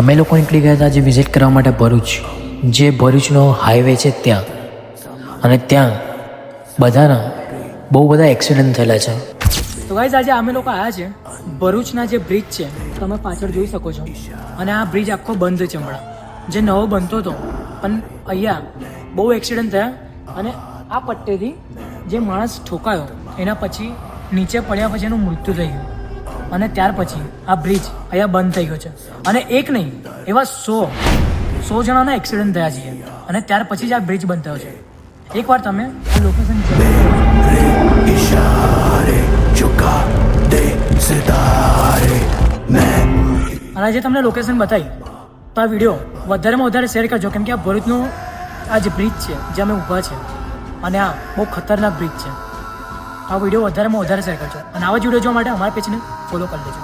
અમે લોકો નીકળી ગયા હતા આજે વિઝિટ કરવા માટે ભરૂચ, જે ભરૂચનો હાઈવે છે ત્યાં. અને ત્યાં બધાના બહુ બધા એક્સિડન્ટ થયેલા છે. તો ગાઈઝ આજે અમે લોકો આવ્યા છે ભરૂચના જે બ્રિજ છે તમે પાછળ જોઈ શકો છો. અને આ બ્રિજ આખો બંધ છે હમણાં, જે નવો બનતો હતો, પણ અહીંયા બહુ એક્સિડન્ટ થયા. અને આ પટ્ટેથી જે માણસ ઠોકાયો એના પછી નીચે પડ્યા પછી એનું મૃત્યુ થઈ ગયું. અને ત્યાર પછી આ બ્રિજ અહીંયા બંધ થઈ ગયો છે. અને એક નહીં, એવા 100 જણાના એક્સિડન્ટ થયા છે. અને ત્યાર પછી જ આ બ્રિજ બંધ થયો છે. એકવાર તમે આ લોકેશન અને જે તમને લોકેશન બતાવી તો આ વિડીયો વધારેમાં વધારે શેર કરજો, કેમ કે આ ભરૂચનો આ જે બ્રિજ છે જે અમે ઊભા છે અને આ બહુ ખતરનાક બ્રિજ છે. આ વિડીયો વધારેમાં વધારે શેર કરજો અને આવા જ વિડીયો જોવા માટે અમારા પેજને ફોલો કરી લેજો.